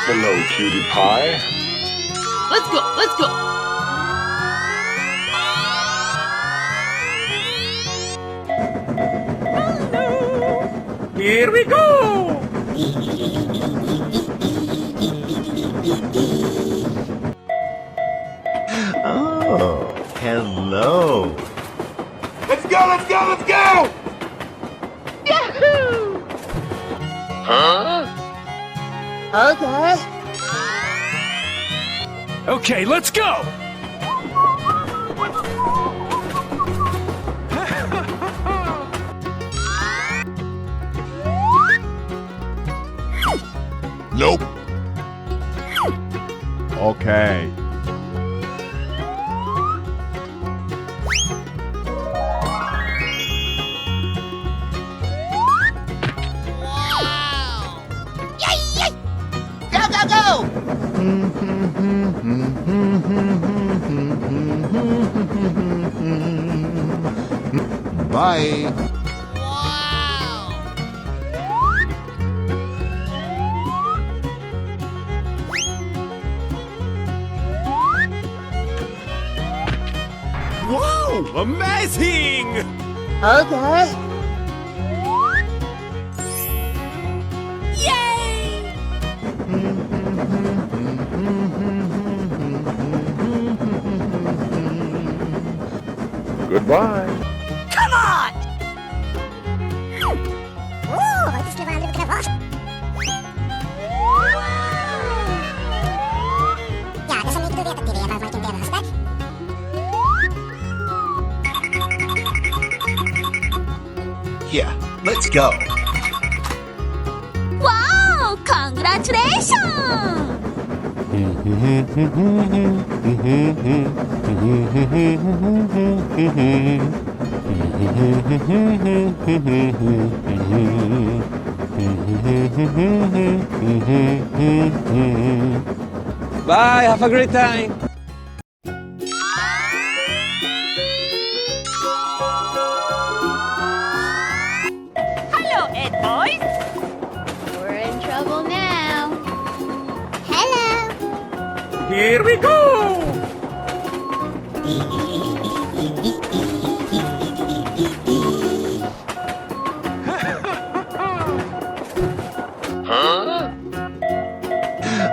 Hello, cutie pie. Let's go, let's go. Here we go. Oh, hello. Let's go, let's go, let's go! Yahoo! Huh? Okay. Okay, let's go! Nope. Okay. Bye. Wow! Amazing! Okay. Goodbye. Come on! Yeah, let's go. Wow! Congratulations! Bye, have a great time! Hello, Ed boys! We're in trouble now. Hello! Here we go! Huh?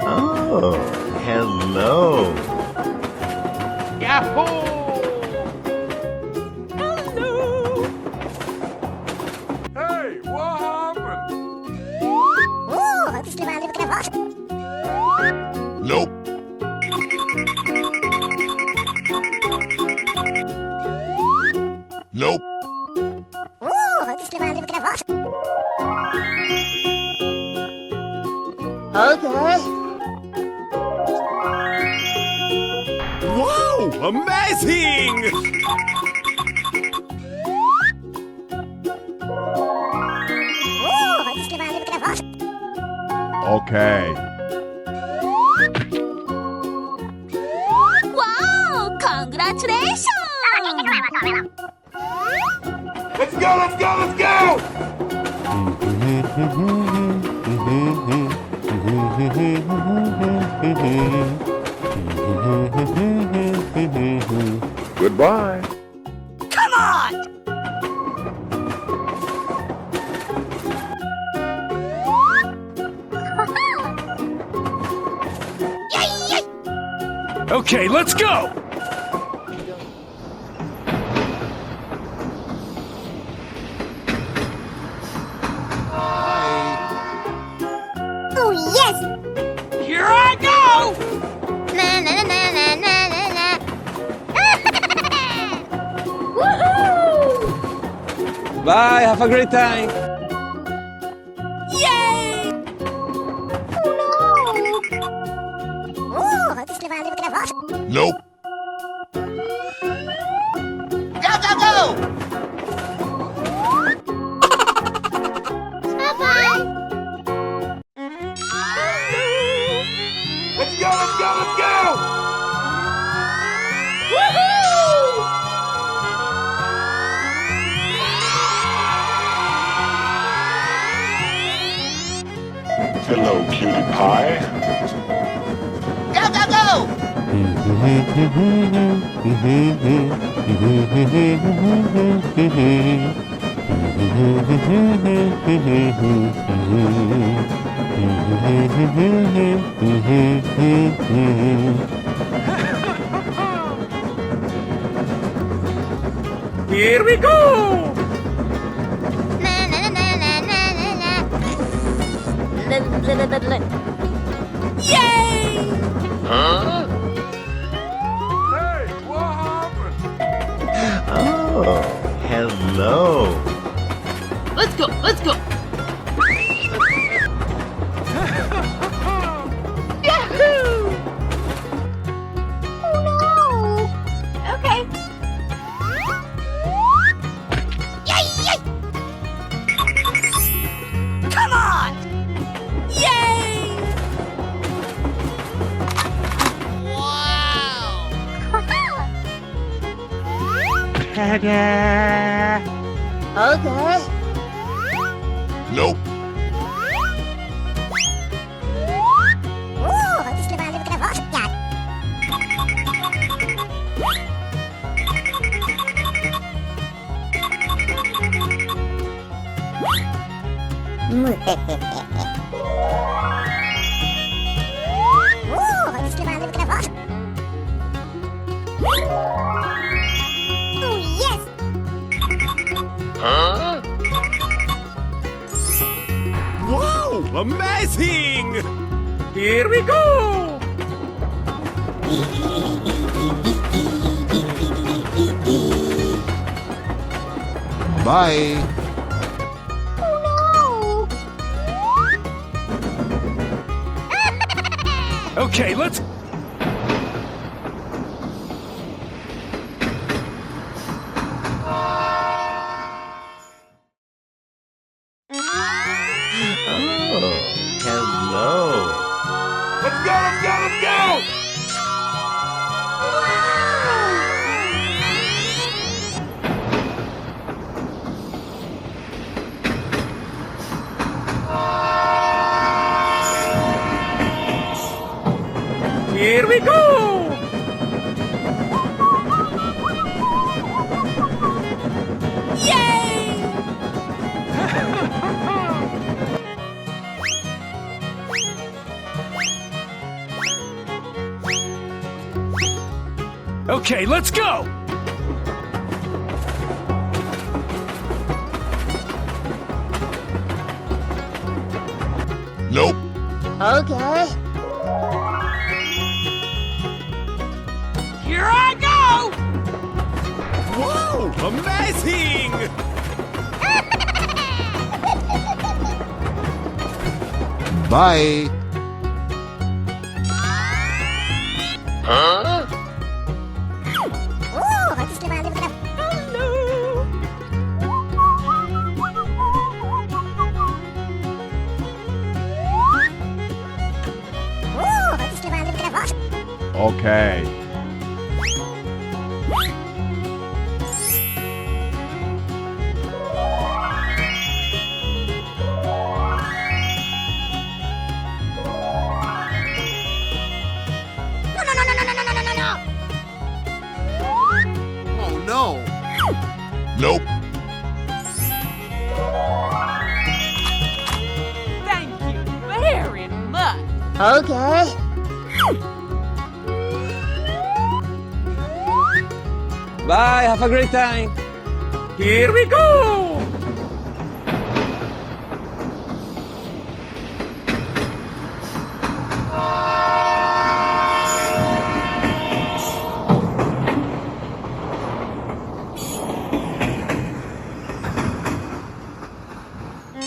Oh, hello. Yahoo! Hey, what happened? Nope. Nope. Okay. Wow! Amazing! Okay. Wow! Congratulations! Let's go, let's go, let's go! Goodbye. Come on! Okay, let's go! Oh, yes! Here I go! Na na na na na na na. Woohoo! Bye, have a great time! Yay! Oh no! Nope. Go, go, go! Bye-bye! Let's go, let's go, let's go! Woohoo! Hello, cutie pie. Go, go, go! Here we go! Na na na na na na na. La la la la la. Yay! Hey, what happened? Oh, hello. Let's go, let's go! Yahoo! Oh no. Okay. Yay, yay! Come on! Yay! Wow! Okay. Nope. Oh, this is a little bit of hot. Oh, this is a little bit of hot. Oh, yes. Whoa! Amazing! Here we go! Bye. Oh, no. Okay, let's... Oh, hello. Let's go, let's go, let's go! Here we go! Yay! Okay, let's go! Nope. Okay. Here I go! Whoa! Amazing! Bye. Oh, this is a little bit of... Oh, this is a little bit of hot. Okay. No, no, no, no, no, no, no, no, no, no! Oh no. Nope. Thank you very much! Okay. Bye, have a great time! Here we go!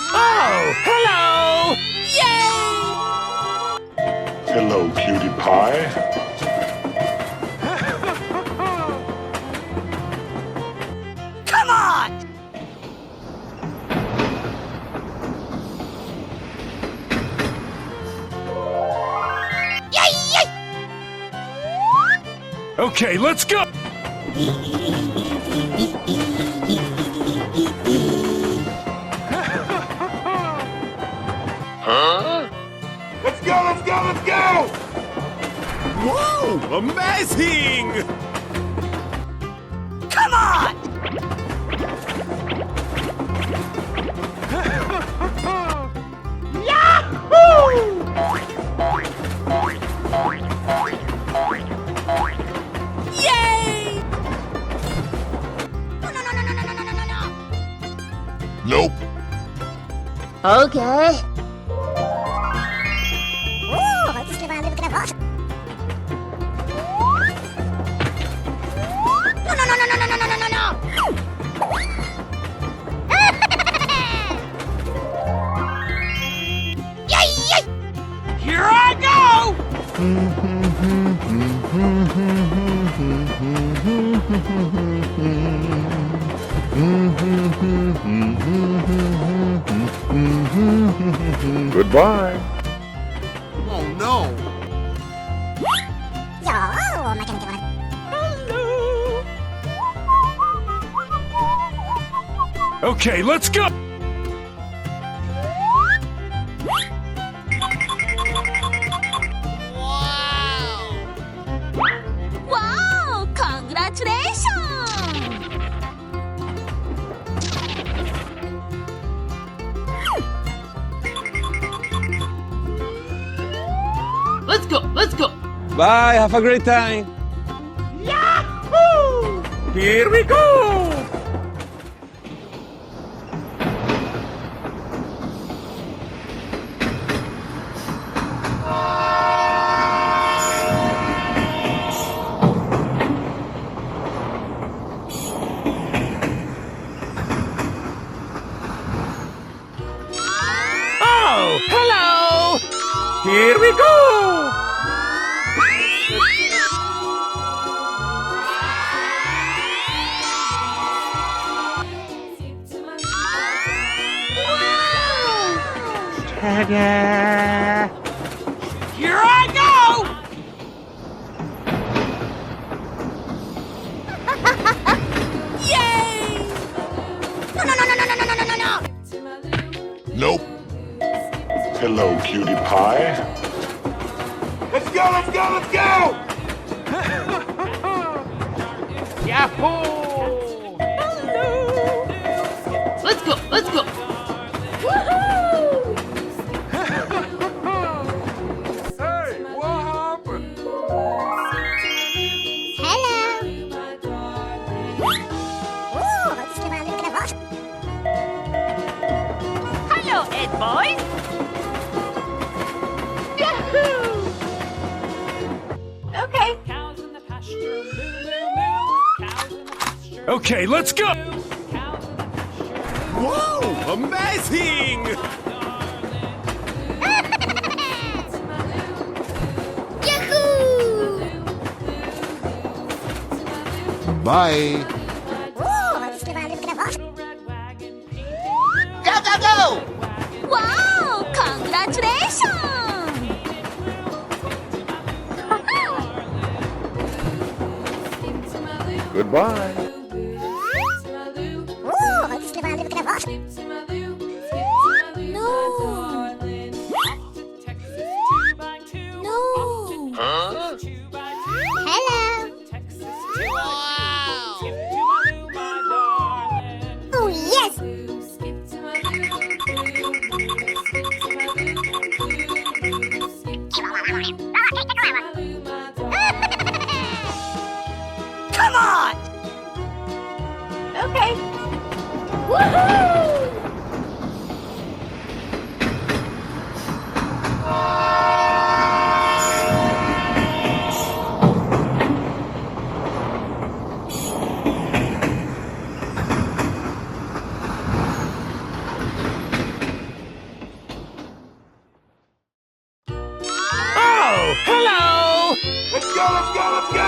Oh, hello! Yay! Hello, cutie pie. Come on! Yay, yay! Okay, let's go! let's go, let's go! Whoa! Amazing! Come on! Yay! Nope. Okay. Ooh, let's give a little bit of water. Yay! Yay! Here I go! Goodbye. Oh no. Yo, my God. Okay, let's go. Wow, congratulations! Let's go! Let's go! Bye, have a great time. Yahoo! Here we go! Oh, hello! Here we go! Here I go! Yay! No. Nope. Hello, cutie pie. Let's go, let's go, let's go! Yahoo! Let's go! Let's go! Hey, what happened? Hello. Ooh, let's give a little bit of water. Hello, Ed boys! Yahoo! Okay. Cows in the pasture, moo moo moo. Cows in the pasture. Okay, let's go. Cows in the pasture. Whoa! Amazing! Yahoo! Bye. Ooh, let's give a little bit of water. Red wagon painted. Go, go, go! Wow, congratulations! Goodbye. Ooh, let's give a little bit of water. No. No. Hello. Oh, yes. Come on! Okay. Woohoo! Oh, hello! Let's go, let's go, let's go!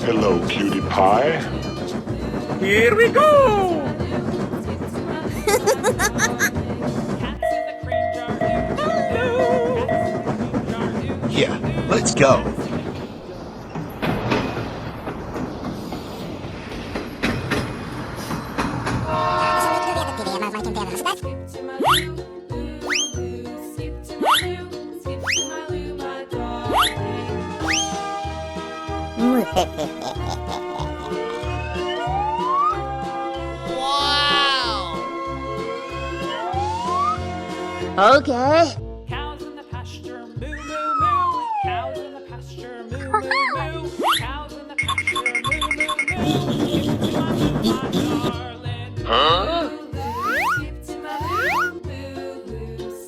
Hello, cutie pie. Here we go! Cats in the cream jar. Yeah, let's go. Okay. Cows in the pasture, moo moo moo. Cows in the pasture, moo moo moo. Cows in the pasture, moo moo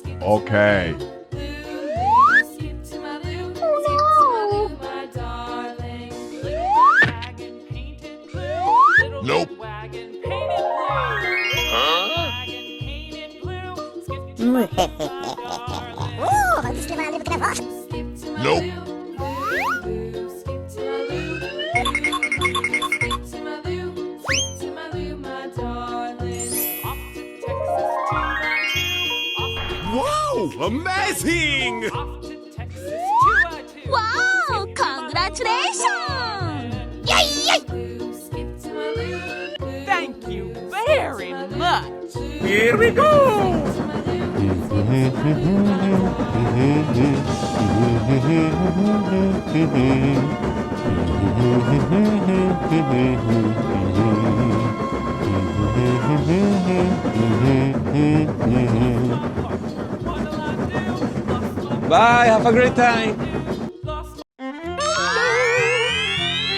moo. Okay. Nope. Nope. Wow! Amazing! Wow! Congratulations! Yay! Yay! Thank you very much. Here we go! Bye, have a great time.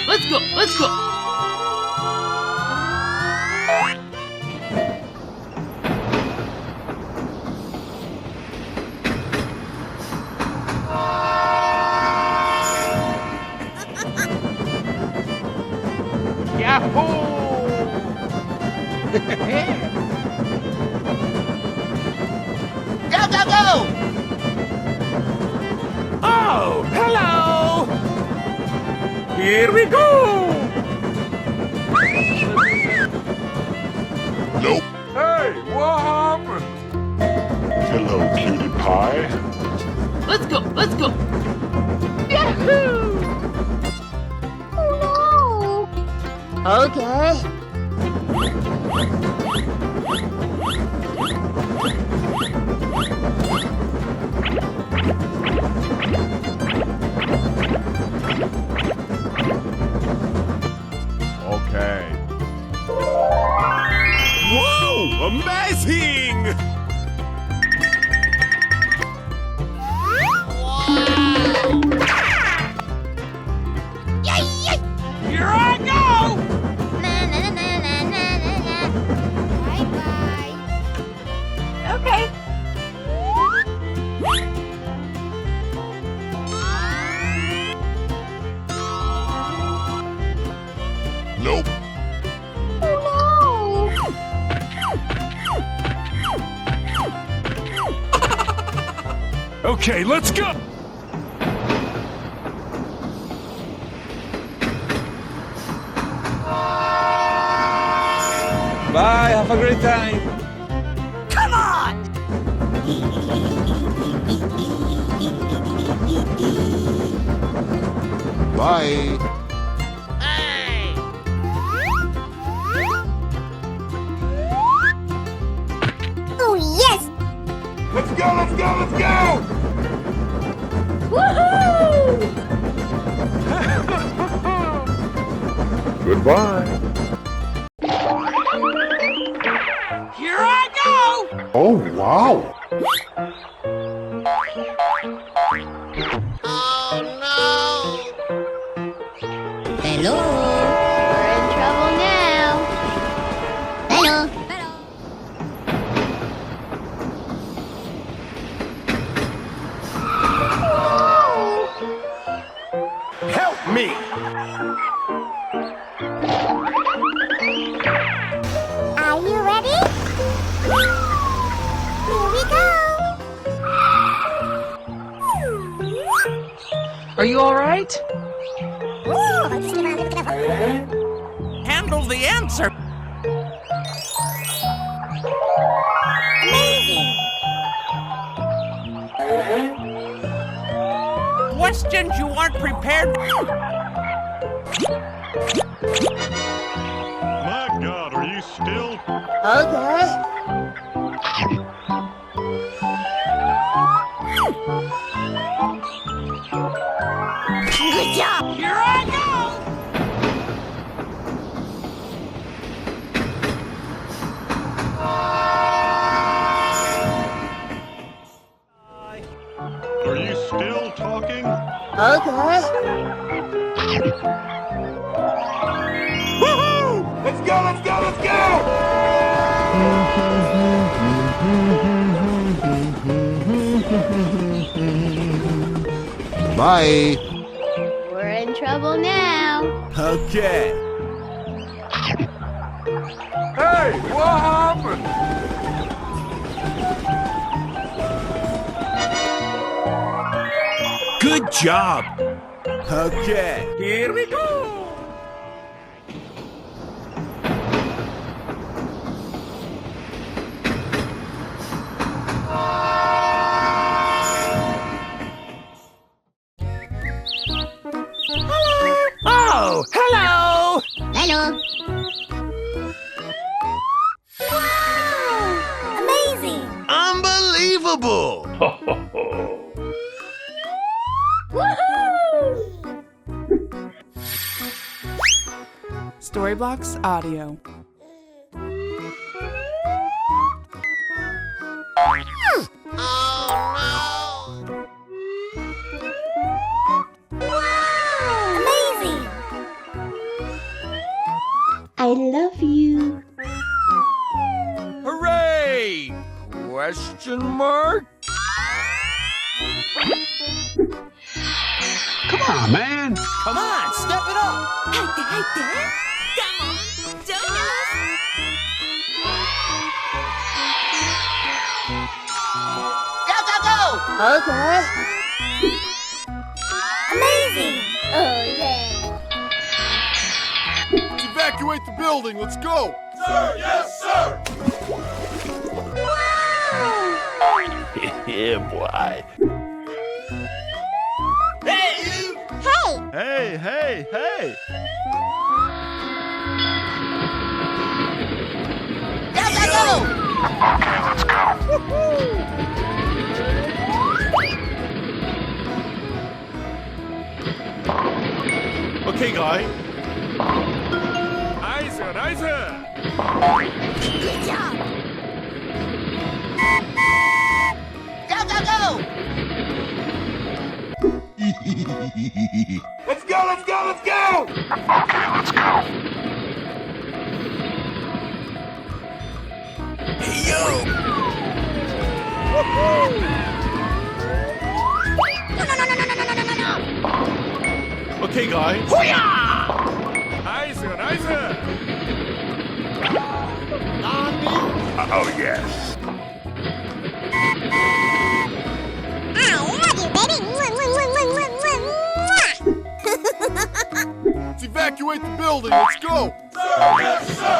Let's go. Let's go. Go, go, go! Oh, hello! Here we go! Nope. Hey, what happened? Hello, cutie pie. Let's go. Let's go. Okay. Okay. Wow! Amazing! Yay! Yay! Here I go! Na na na na na na na na. Bye bye. Okay. Nope. Okay, let's go! Bye, have a great time. Come on. Bye. Oh yes! Let's go, let's go, let's go! Woohoo! Goodbye. Here I go. Oh, wow! Hello? We're in trouble now. Hello? Help me! Are you ready? Here we go. Are you all right? Ooh, Hand knows the answer. Amazing! Questions you aren't prepared. My God, are you still? Okay. Good job! Here I go. Are you still talking? Okay. Woohoo! Let's go, let's go, let's go! Bye. We're in trouble now. Okay. Hey, what happened? Good job. Okay. Here we go. Oh, hello. Hello. Wow! Amazing! Unbelievable. Woohoo! Storyblocks Audio. Amazing! I love you. Hooray! Question mark? Come on, man. Come on, step it up. 入って入って Come on, join us! Go, go, go! Okay. Amazing! Oh yeah! Let's evacuate the building. Let's go. Sir, yes, sir! Yeah, boy. Hey, you! Hey! Hey, hey, hey. Go, go, go! Okay, guy. Nice, nice! Good job! Go, go, go! Let's go, let's go, let's go! Hey, yo! Okay, guy. Nice, nice! Oh, yes. I love you, baby! Let's evacuate the building. Let's go. Sir, yes, sir!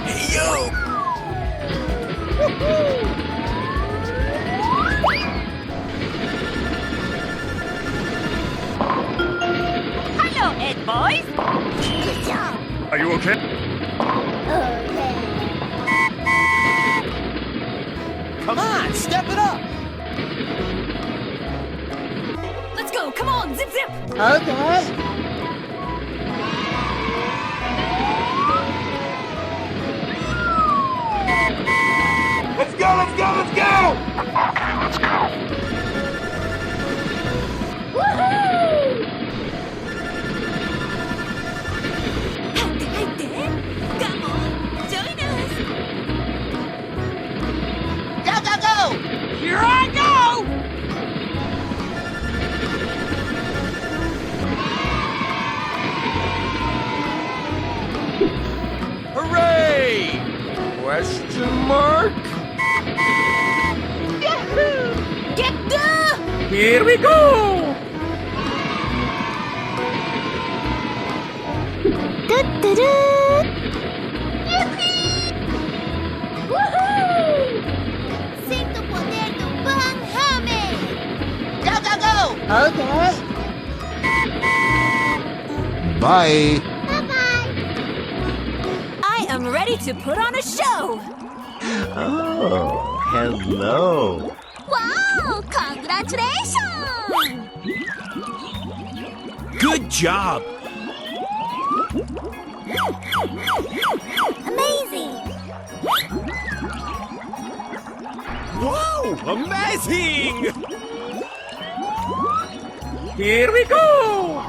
Hey, yo! Hello, Ed boys! Good job! Are you okay? Oh yeah! Come on, step it up. Let's go! Come on! Zip zip! Okay! Let's go, let's go, let's go! Woohoo! 入って入って Come on! Join us! Go, go, go! Here I go! Hooray! Question mark? Get the... Here we go! トゥルー。Sing the potato bun humming. Go, go, go! Okay. Bye. Bye-bye. I am ready to put on a show! Oh, hello. Wow, congratulations. Good job! Amazing. Wow! Amazing! Here we go!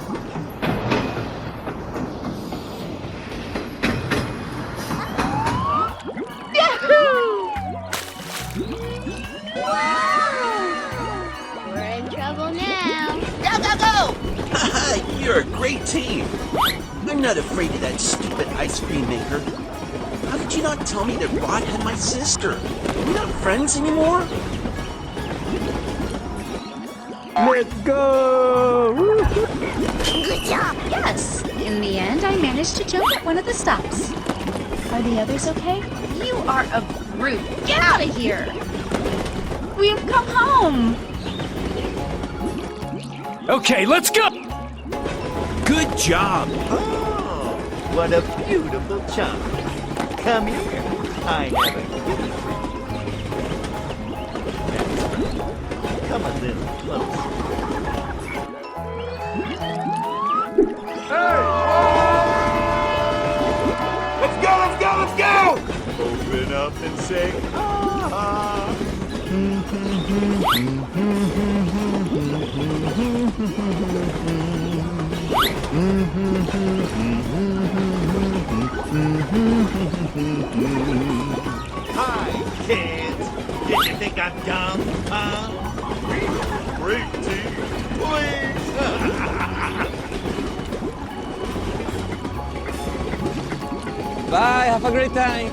We're in trouble now. Go, go, go! You're a great team. I'm not afraid of that stupid ice cream maker. How did you not tell me that Rod had my sister? We're not friends anymore? Let's go! Good job. Yes, in the end, I managed to jump at one of the stops. Are the others okay? You are a brute. Get out of here! We have come home! Okay, let's go! Good job! Oh, what a beautiful chunk. Come here. I have a gift for you. Come a little closer. Let's go, let's go, let's go! Open up and say, ah. Hi, kids. Did you think I'm dumb, huh? Great team. Please. Bye, have a great time!